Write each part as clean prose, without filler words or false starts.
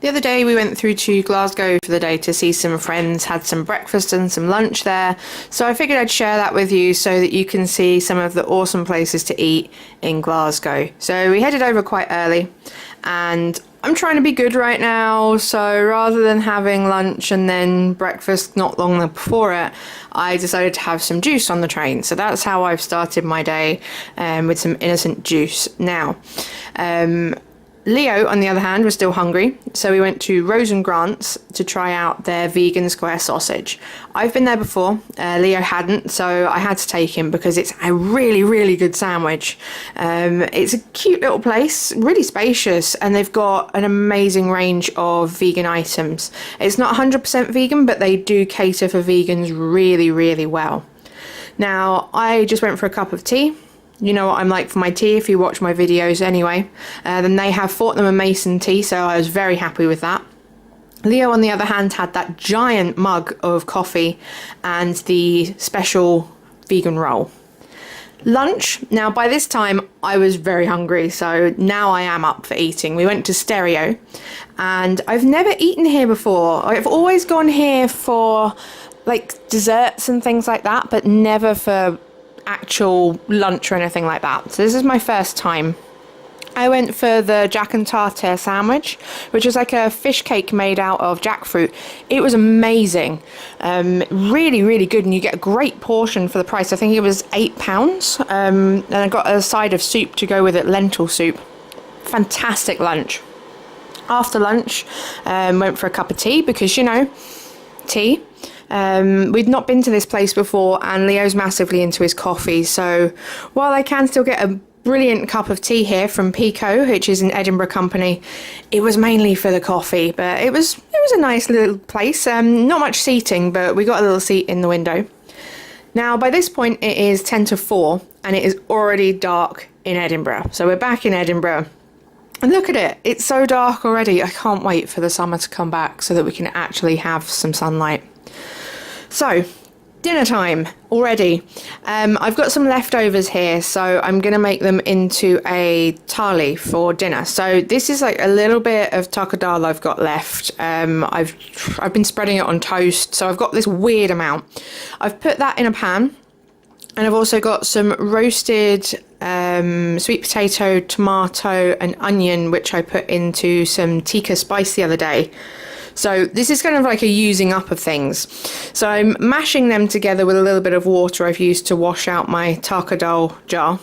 The other day we went through to Glasgow for the day to see some friends, had some breakfast and some lunch there. So I figured I'd share that with you so that you can see some of the awesome places to eat in Glasgow. So we headed over quite early and I'm trying to be good right now, so rather than having lunch and then breakfast not long before it, I decided to have some juice on the train. So that's how I've started my day, with some innocent juice. Now, Leo, on the other hand, was still hungry, so we went to Rosen Grants to try out their vegan square sausage. I've been there before, Leo hadn't, so I had to take him because it's a really, really good sandwich. It's a cute little place, really spacious, and they've got an amazing range of vegan items. It's not 100% vegan, but they do cater for vegans really, really well. Now, I just went for a cup of tea. You know what I'm like for my tea if you watch my videos anyway. Then they have Fortnum and Mason tea, so I was very happy with that. Leo, on the other hand, had that giant mug of coffee and the special vegan roll. Lunch. Now, by this time, I was very hungry, so now I am up for eating. We went to Stereo, and I've never eaten here before. I've always gone here for, like, desserts and things like that, but never for actual lunch or anything like that. So this is my first time. I went for the Jack and Tartare sandwich, which is like a fish cake made out of jackfruit. It was amazing. Really, really good, and you get a great portion for the price. I think it was £8. And I got a side of soup to go with it, lentil soup. Fantastic lunch. After lunch, went for a cup of tea because, you know, tea. We'd not been to this place before, and Leo's massively into his coffee, so while I can still get a brilliant cup of tea here from Peco, which is an Edinburgh company, it was mainly for the coffee. But it was a nice little place. Not much seating, but we got a little seat in the window. Now, by this point it is 10 to 4 and it is already dark in Edinburgh, so we're back in Edinburgh. And look at it, it's so dark already. I can't wait for the summer to come back so that we can actually have some sunlight. So, dinner time already. I've got some leftovers here, so I'm going to make them into a thali for dinner. So this is like a little bit of taka dal I've got left. I've been spreading it on toast, so I've got this weird amount. I've put that in a pan, and I've also got some roasted sweet potato, tomato and onion, which I put into some tikka spice the other day. So this is kind of like a using up of things. So I'm mashing them together with a little bit of water I've used to wash out my taka dal jar.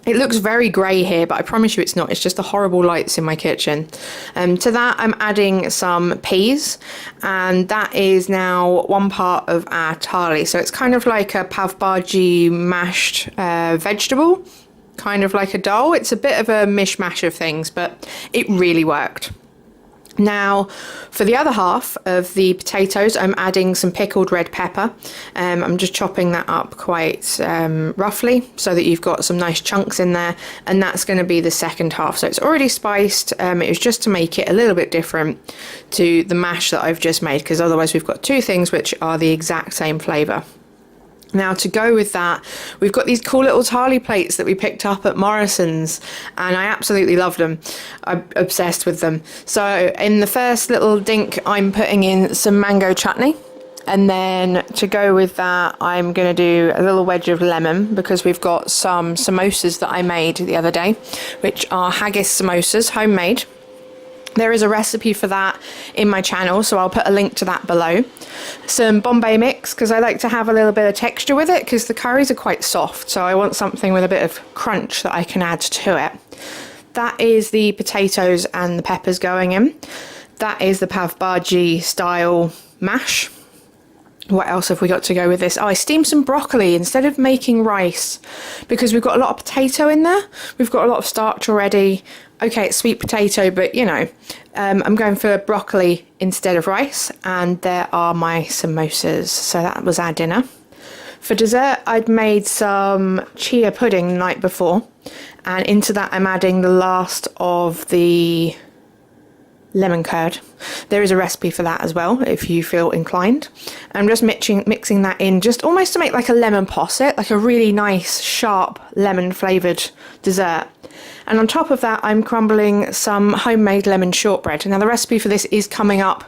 It looks very grey here, but I promise you it's not. It's just the horrible lights in my kitchen. To that I'm adding some peas, and that is now one part of our thali. So it's kind of like a pav bhaji mashed vegetable, kind of like a dal. It's a bit of a mishmash of things, but it really worked. Now, for the other half of the potatoes, I'm adding some pickled red pepper. I'm just chopping that up quite roughly so that you've got some nice chunks in there, and that's going to be the second half. So it's already spiced. It was just to make it a little bit different to the mash that I've just made, because otherwise we've got two things which are the exact same flavour. Now, to go with that, we've got these cool little thali plates that we picked up at Morrison's, and I absolutely love them. I'm obsessed with them. So in the first little dink, I'm putting in some mango chutney, and then to go with that, I'm going to do a little wedge of lemon, because we've got some samosas that I made the other day, which are haggis samosas, homemade. There is a recipe for that in my channel, so I'll put a link to that below. Some Bombay mix, because I like to have a little bit of texture with it, because the curries are quite soft, so I want something with a bit of crunch that I can add to it. That is the potatoes and the peppers going in. That is the pav bhaji style mash. What else have we got to go with this? Oh, I steamed some broccoli instead of making rice, because we've got a lot of potato in there. We've got a lot of starch already. Okay, it's sweet potato, but you know, I'm going for broccoli instead of rice, and there are my samosas. So that was our dinner. For dessert, I'd made some chia pudding the night before, and into that I'm adding the last of the lemon curd. There is a recipe for that as well if you feel inclined. I'm just mixing that in, just almost to make like a lemon posset, like a really nice sharp lemon flavoured dessert. And on top of that, I'm crumbling some homemade lemon shortbread. Now the recipe for this is coming up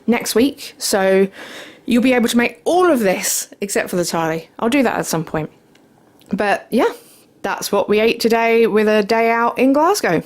next week, so you'll be able to make all of this except for the Thali. I'll do that at some point. But yeah, that's what we ate today with a day out in Glasgow.